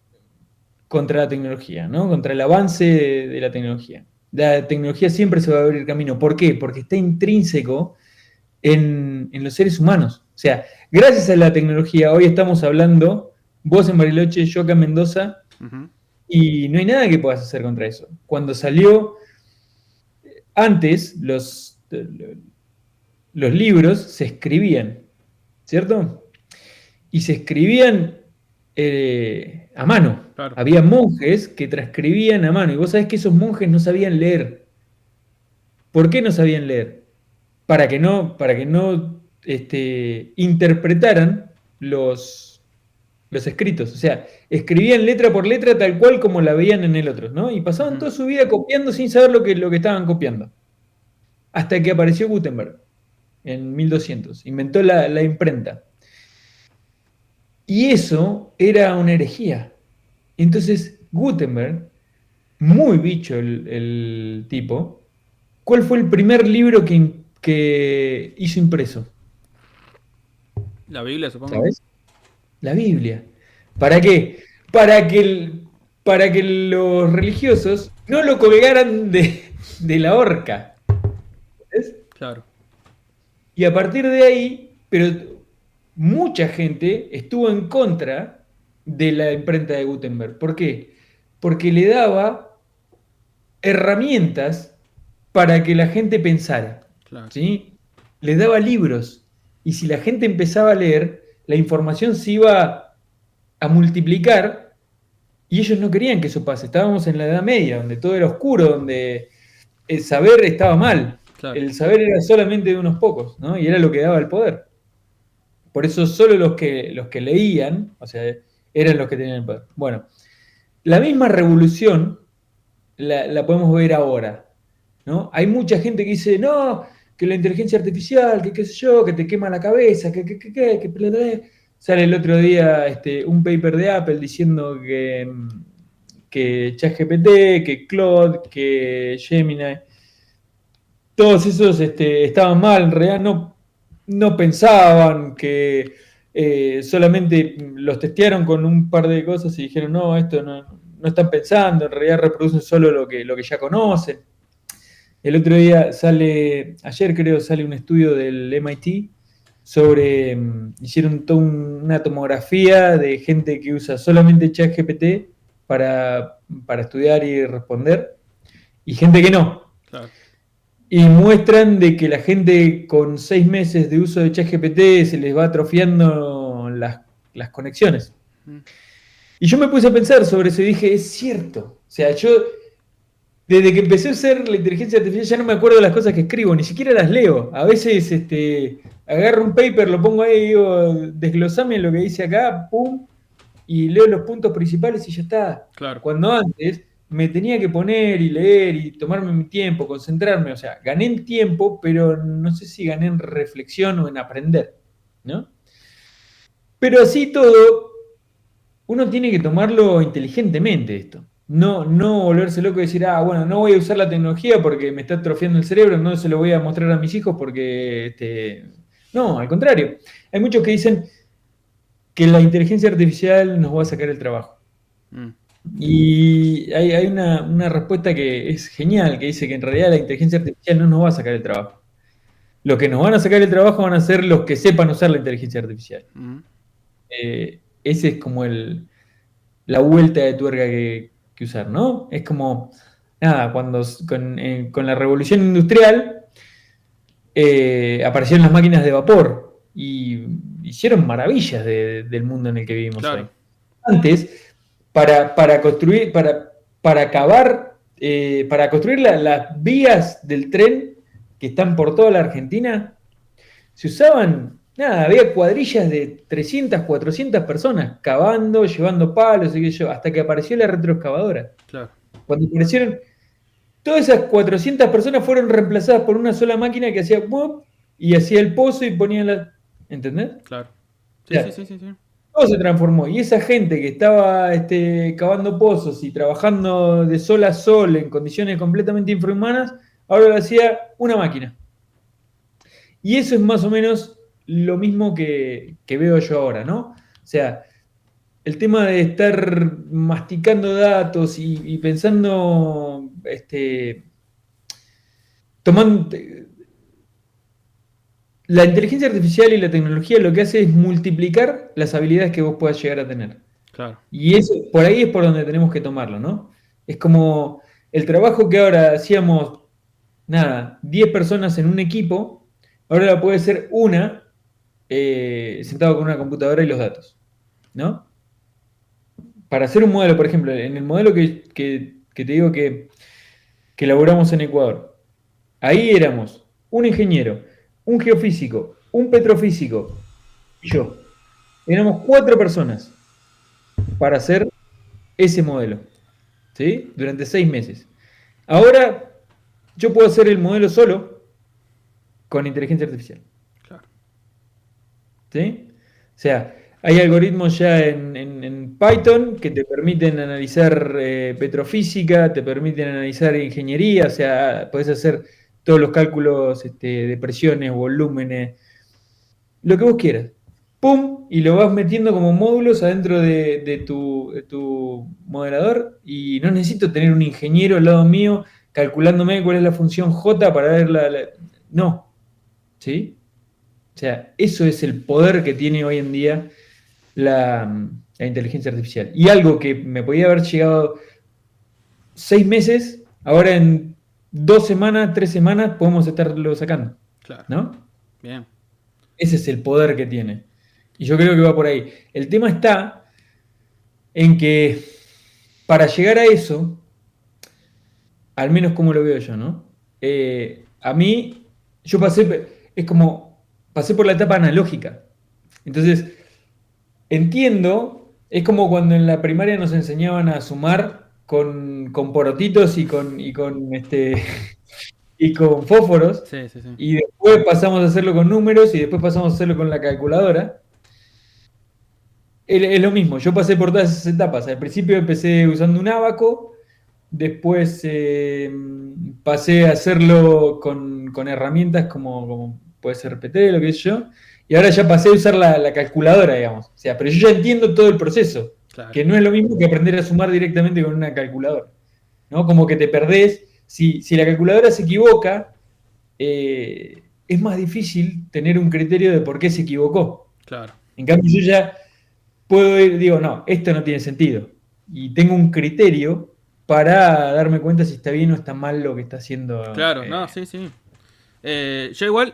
la tecnología, ¿no? Contra el avance de la tecnología. La tecnología siempre se va a abrir camino. ¿Por qué? Porque está intrínseco en los seres humanos. O sea, gracias a la tecnología, hoy estamos hablando, vos en Bariloche, yo acá en Mendoza, Ujú. y no hay nada que puedas hacer contra eso. Cuando salió antes, los libros se escribían, ¿cierto? Y se escribían a mano. Claro. Había monjes que transcribían a mano. Y vos sabés que esos monjes no sabían leer. ¿Por qué no sabían leer? Para que no interpretaran los escritos. O sea, escribían letra por letra tal cual como la veían en el otro, ¿no? Y pasaban Ujú. toda su vida copiando sin saber lo que estaban copiando. Hasta que apareció Gutenberg en 1200. Inventó la imprenta. Y eso era una herejía. Entonces, Gutenberg, muy bicho el tipo, ¿cuál fue el primer libro que hizo impreso? La Biblia, supongo. ¿Sabes? La Biblia. ¿Para qué? Para que, para que los religiosos no lo colgaran de la horca. ¿Ves? Claro. Y a partir de ahí, pero mucha gente estuvo en contra de la imprenta de Gutenberg. ¿Por qué? Porque le daba herramientas para que la gente pensara, Claro. ¿sí? Les daba libros. Y si la gente empezaba a leer, la información se iba a multiplicar y ellos no querían que eso pase. Estábamos en la Edad Media, donde todo era oscuro, donde el saber estaba mal. Claro. El saber era solamente de unos pocos, ¿no? Y era lo que daba el poder. Por eso solo los que leían, o sea, eran los que tenían el poder. Bueno, la misma revolución la podemos ver ahora, ¿no? Hay mucha gente que dice, no, que la inteligencia artificial, que qué sé yo, que te quema la cabeza, que sale el otro día un paper de Apple diciendo que ChatGPT, que Claude, que Gemini, todos esos estaban mal, en realidad no pensaban que solamente los testearon con un par de cosas y dijeron, no, esto no están pensando, en realidad reproducen solo lo que ya conocen. El otro día ayer creo, sale un estudio del MIT sobre, hicieron toda una tomografía de gente que usa solamente ChatGPT para estudiar y responder, y gente que no. Claro. Y muestran de que la gente con 6 meses de uso de ChatGPT se les va atrofiando las conexiones. Mm. Y yo me puse a pensar sobre eso y dije, es cierto. O sea, yo desde que empecé a usar la inteligencia artificial ya no me acuerdo de las cosas que escribo, ni siquiera las leo. A veces agarro un paper, lo pongo ahí y digo, desglosame lo que dice acá, pum, y leo los puntos principales y ya está. Claro. Cuando antes me tenía que poner y leer y tomarme mi tiempo, concentrarme, o sea, gané en tiempo, pero no sé si gané en reflexión o en aprender, ¿no? Pero así todo, uno tiene que tomarlo inteligentemente esto. No volverse loco y decir, bueno, no voy a usar la tecnología porque me está atrofiando el cerebro, no se lo voy a mostrar a mis hijos porque, no, al contrario. Hay muchos que dicen que la inteligencia artificial nos va a sacar el trabajo. Mm. Y hay una respuesta que es genial, que dice que en realidad la inteligencia artificial no nos va a sacar el trabajo. Los que nos van a sacar el trabajo van a ser los que sepan usar la inteligencia artificial. Mm, Ese es como la vuelta de tuerca que usar, ¿no? Es como, nada, con la revolución industrial aparecieron las máquinas de vapor y hicieron maravillas del mundo en el que vivimos hoy. claro, Antes, para construir, para acabar, para construir las vías del tren que están por toda la Argentina, se usaban, nada, había cuadrillas de 300, 400 personas cavando, llevando palos, y qué sé yo, hasta que apareció la retroexcavadora. claro, Cuando aparecieron, todas esas 400 personas fueron reemplazadas por una sola máquina que hacía ¡pum! Y hacía el pozo y ponía la. ¿Entendés? O claro. Sí, sí, sea, sí, sí, sí. todo se transformó. Y esa gente que estaba cavando pozos y trabajando de sol a sol en condiciones completamente infrahumanas, ahora lo hacía una máquina. Y eso es más o menos lo mismo que veo yo ahora, ¿no? O sea, el tema de estar masticando datos y pensando, tomando, la inteligencia artificial y la tecnología lo que hace es multiplicar las habilidades que vos puedas llegar a tener. Claro, Y eso, por ahí es por donde tenemos que tomarlo, ¿no? Es como el trabajo que ahora hacíamos, nada, 10 personas en un equipo, ahora la puede ser una sentado con una computadora y los datos, ¿no? Para hacer un modelo, por ejemplo, en el modelo que te digo que elaboramos en Ecuador, ahí éramos un ingeniero, un geofísico, un petrofísico y yo. Éramos 4 personas para hacer ese modelo, ¿sí? Durante 6 meses. Ahora yo puedo hacer el modelo solo con inteligencia artificial, claro. ¿sí? O sea, hay algoritmos ya en Python que te permiten analizar petrofísica, te permiten analizar ingeniería, o sea, podés hacer todos los cálculos de presiones, volúmenes, lo que vos quieras. ¡Pum! Y lo vas metiendo como módulos adentro de tu modelador y no necesito tener un ingeniero al lado mío calculándome cuál es la función J para ver No, ¿sí? O sea, eso es el poder que tiene hoy en día la inteligencia artificial. Y algo que me podía haber llegado 6 meses, ahora en 2 semanas, 3 semanas podemos estarlo sacando, Claro. ¿no? Bien. Ese es el poder que tiene. Y yo creo que va por ahí. El tema está en que para llegar a eso, al menos como lo veo yo, ¿no? A mí, yo es como, pasé por la etapa analógica. Entonces, entiendo, es como cuando en la primaria nos enseñaban a sumar con porotitos y con fósforos, Sí, sí, sí. y después pasamos a hacerlo con números y después pasamos a hacerlo con la calculadora. Es lo mismo, yo pasé por todas esas etapas. Al principio empecé usando un ábaco, después pasé a hacerlo con herramientas como puede ser PT, lo que es yo, y ahora ya pasé a usar la calculadora, digamos. O sea, pero yo ya entiendo todo el proceso, Claro. que no es lo mismo que aprender a sumar directamente con una calculadora, ¿no? Como que te perdés. Si la calculadora se equivoca, es más difícil tener un criterio de por qué se equivocó. Claro. En cambio, yo ya puedo ir, digo, no, esto no tiene sentido. Y tengo un criterio para darme cuenta si está bien o está mal lo que está haciendo. Claro, no, sí, sí. Yo igual,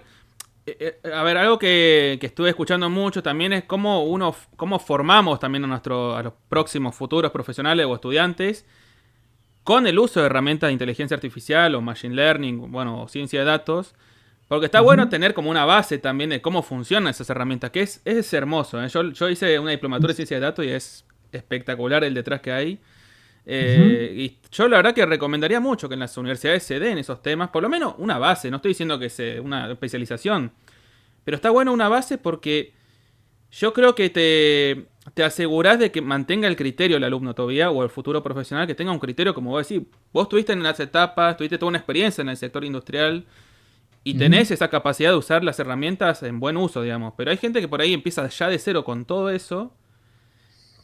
a ver, algo que estuve escuchando mucho también es cómo formamos también a los próximos futuros profesionales o estudiantes con el uso de herramientas de inteligencia artificial o machine learning, bueno, o ciencia de datos. Porque está bueno Ujú. tener como una base también de cómo funcionan esas herramientas, que es hermoso. ¿Eh? Yo hice una diplomatura en ciencia de datos y es espectacular el detrás que hay. Ujú. Y yo la verdad que recomendaría mucho que en las universidades se den esos temas, por lo menos una base, no estoy diciendo que sea una especialización, pero está bueno una base porque yo creo que te asegurás de que mantenga el criterio el alumno todavía o el futuro profesional, que tenga un criterio como vos decís. Vos estuviste en las etapas, tuviste toda una experiencia en el sector industrial y Ujú. tenés esa capacidad de usar las herramientas en buen uso, digamos. Pero hay gente que por ahí empieza ya de cero con todo eso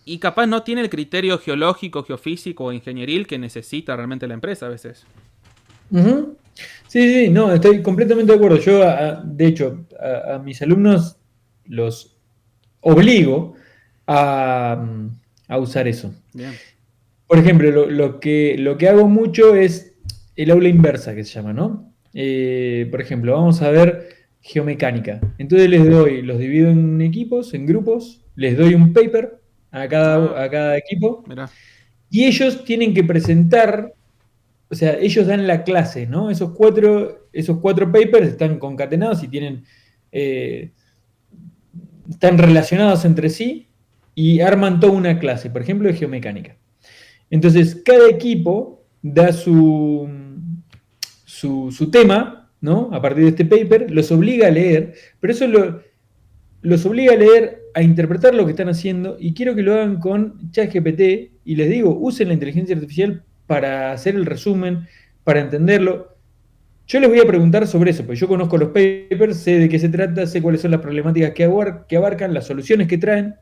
y capaz no tiene el criterio geológico, geofísico o ingenieril que necesita realmente la empresa a veces. Ujú. Sí, sí, no, estoy completamente de acuerdo. Yo, de hecho, a mis alumnos los obligo a, a usar eso. Bien. Por ejemplo, lo que hago mucho es el aula inversa, que se llama, ¿no? Por ejemplo, vamos a ver geomecánica. Entonces los divido en equipos, en grupos, les doy un paper Ah, a cada equipo mirá. y ellos tienen que presentar, o sea, ellos dan la clase, ¿no? Esos cuatro papers están concatenados y eh, están relacionados entre sí y arman toda una clase, por ejemplo, de geomecánica. Entonces, cada equipo da su tema, ¿no? A partir de este paper, los obliga a leer, pero los obliga a leer, a interpretar lo que están haciendo, y quiero que lo hagan con ChatGPT, y les digo, usen la inteligencia artificial para hacer el resumen, para entenderlo. Yo les voy a preguntar sobre eso, porque yo conozco los papers, sé de qué se trata, sé cuáles son las problemáticas que abarcan, las soluciones que traen.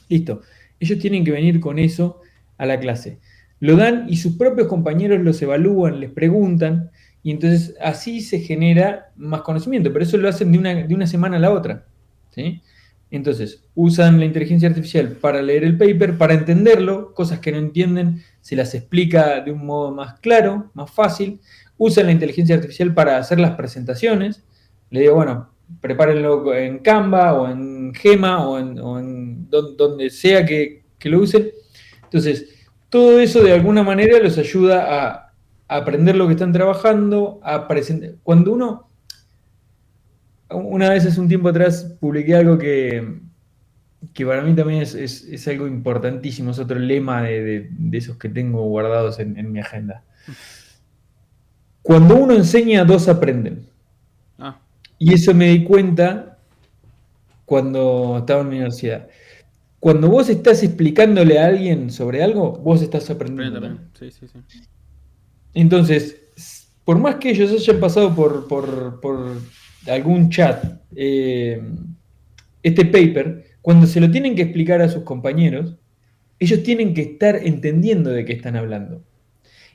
Listo. Ellos tienen que venir con eso a la clase. Lo dan y sus propios compañeros los evalúan, les preguntan, y entonces así se genera más conocimiento, pero eso lo hacen de una semana a la otra. ¿Sí? Entonces, usan la inteligencia artificial para leer el paper, para entenderlo, cosas que no entienden, se las explica de un modo más claro, más fácil. Usan la inteligencia artificial para hacer las presentaciones. Le digo, bueno, prepárenlo en Canva o en Gema o en donde sea que lo usen. Entonces, todo eso de alguna manera los ayuda a aprender lo que están trabajando, a presentar. Cuando una vez hace un tiempo atrás, publiqué algo que para mí también es algo importantísimo, es otro lema de esos que tengo guardados en mi agenda. Cuando uno enseña, dos aprenden. Ah, Y eso me di cuenta cuando estaba en la universidad. Cuando vos estás explicándole a alguien sobre algo, vos estás aprende aprendiendo también. también. Sí, sí, sí. Entonces, por más que ellos hayan pasado por algún chat, este paper, cuando se lo tienen que explicar a sus compañeros, ellos tienen que estar entendiendo de qué están hablando.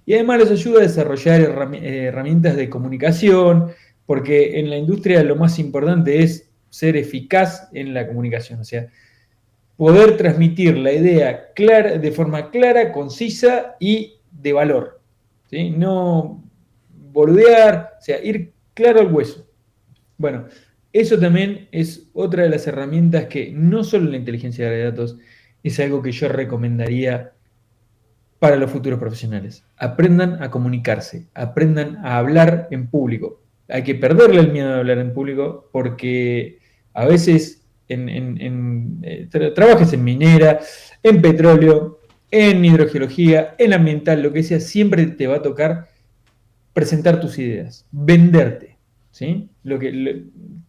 Y además les ayuda a desarrollar herramientas de comunicación, porque en la industria lo más importante es ser eficaz en la comunicación, o sea, poder transmitir la idea clara, de forma clara, concisa y de valor. ¿Sí? No boludear, o sea, ir claro al hueso. Bueno, eso también es otra de las herramientas que no solo la inteligencia de datos es algo que yo recomendaría para los futuros profesionales. Aprendan a comunicarse, aprendan a hablar en público. Hay que perderle el miedo a hablar en público porque a veces trabajes en minera, en petróleo, en hidrogeología, en ambiental, lo que sea, siempre te va a tocar presentar tus ideas, venderte. ¿Sí?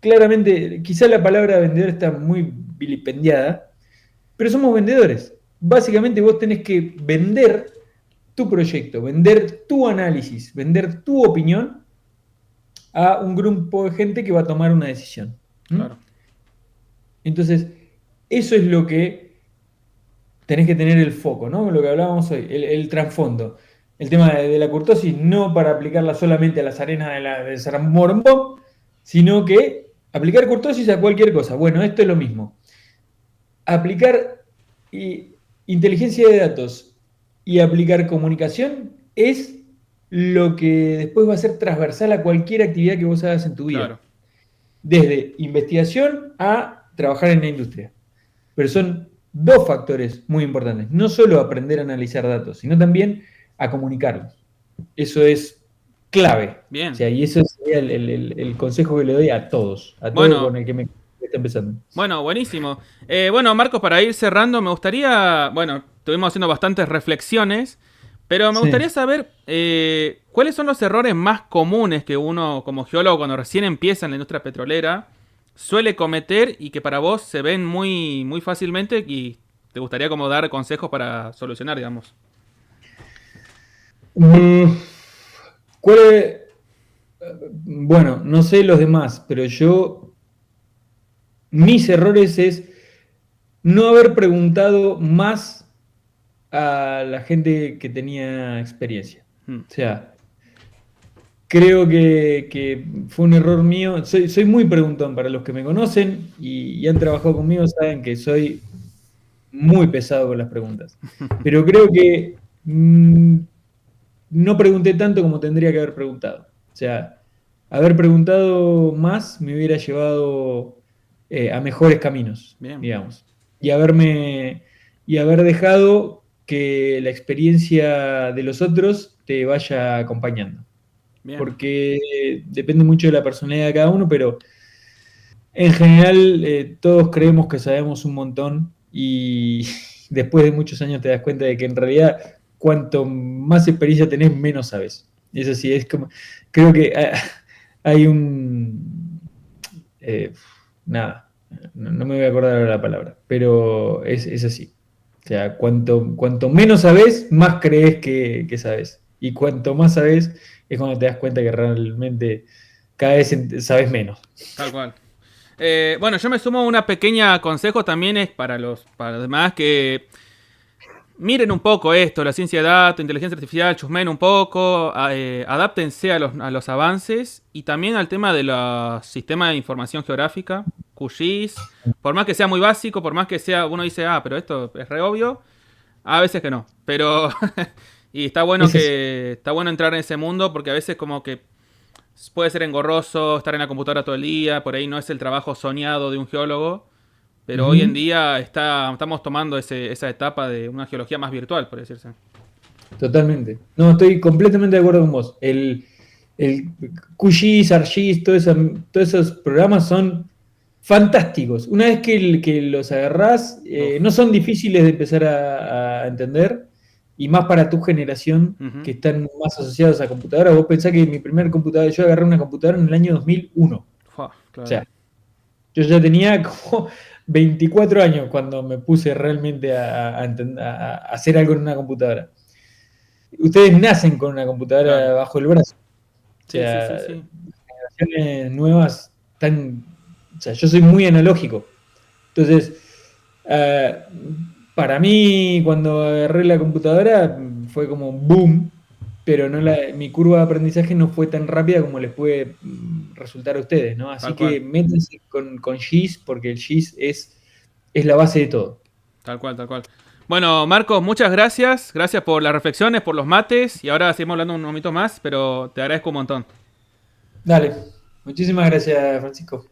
Claramente, quizá la palabra vender está muy vilipendiada, pero somos vendedores. Básicamente vos tenés que vender tu proyecto, vender tu análisis, vender tu opinión a un grupo de gente que va a tomar una decisión. ¿Mm? Claro. Entonces, eso es lo que tenés que tener el foco, ¿no? Lo que hablábamos hoy, el trasfondo. El tema de la curtosis, no para aplicarla solamente a las arenas de San Mormbón, sino que aplicar curtosis a cualquier cosa. Bueno, esto es lo mismo. Aplicar inteligencia de datos y aplicar comunicación es lo que después va a ser transversal a cualquier actividad que vos hagas en tu vida. Claro. Desde investigación a trabajar en la industria. Pero son dos factores muy importantes. No solo aprender a analizar datos, sino también a comunicarlos. Eso es clave. O Bien. sea, y eso sería el consejo que le doy a todo con Bueno, el que me está empezando. bueno, buenísimo. Bueno, Marcos, para ir cerrando, me gustaría, bueno, estuvimos haciendo bastantes reflexiones, pero me Sí. gustaría saber cuáles son los errores más comunes que uno como geólogo cuando recién empieza en la industria petrolera suele cometer y que para vos se ven muy, muy fácilmente y te gustaría como dar consejos para solucionar, digamos. Mm, ¿Cuál es? Bueno, no sé los demás, pero mis errores es no haber preguntado más a la gente que tenía experiencia. Mm. O sea, creo que fue un error mío. Soy muy preguntón para los que me conocen y han trabajado conmigo, saben que soy muy pesado con las preguntas. Pero creo que no pregunté tanto como tendría que haber preguntado. O sea, haber preguntado más me hubiera llevado a mejores caminos, Bien, digamos. Y y haber dejado que la experiencia de los otros te vaya acompañando. bien. Porque depende mucho de la personalidad de cada uno, pero en general todos creemos que sabemos un montón y después de muchos años te das cuenta de que en realidad cuanto más experiencia tenés, menos sabes. Es así, es como, creo que hay un, eh, nada, no me voy a acordar ahora la palabra, pero es así. O sea, cuanto menos sabes, más crees que sabes. Y cuanto más sabes, es cuando te das cuenta que realmente cada vez sabes menos. Tal cual. Bueno, yo me sumo a una pequeña consejo también es para los demás que miren un poco esto, la ciencia de datos, inteligencia artificial, chusmen un poco, adáptense a los avances y también al tema de los sistemas de información geográfica, QGIS, por más que sea muy básico, por más que sea, uno dice, pero esto es re obvio, a veces que no, pero y Es así. está bueno entrar en ese mundo porque a veces como que puede ser engorroso estar en la computadora todo el día, por ahí no es el trabajo soñado de un geólogo, pero hoy en Ujú. día estamos tomando esa etapa de una geología más virtual, por decirse. Totalmente. No, estoy completamente de acuerdo con vos. El QGIS, ArcGIS, todos esos programas son fantásticos. Una vez que los agarrás, Uf. no son difíciles de empezar a entender, y más para tu generación Ujú. que están más asociados a computadoras. Vos pensás que mi primer computadora, yo agarré una computadora en el año 2001. Fua, O claro. sea, yo ya tenía como 24 años cuando me puse realmente a hacer algo en una computadora. Ustedes nacen con una Claro. computadora bajo el brazo. O Sí, sí, sí, sea, sí. generaciones nuevas están. O sea, yo soy muy analógico. Entonces, eh, para mí, cuando agarré la computadora, fue como un boom, pero mi curva de aprendizaje no fue tan rápida como les puede resultar a ustedes, ¿no? Así Tal que cual. métanse con GIS, porque el GIS es la base de todo. Tal cual, tal cual. Bueno, Marcos, muchas gracias. Gracias por las reflexiones, por los mates. Y ahora seguimos hablando un momento más, pero te agradezco un montón. Dale. Muchísimas gracias, Francisco.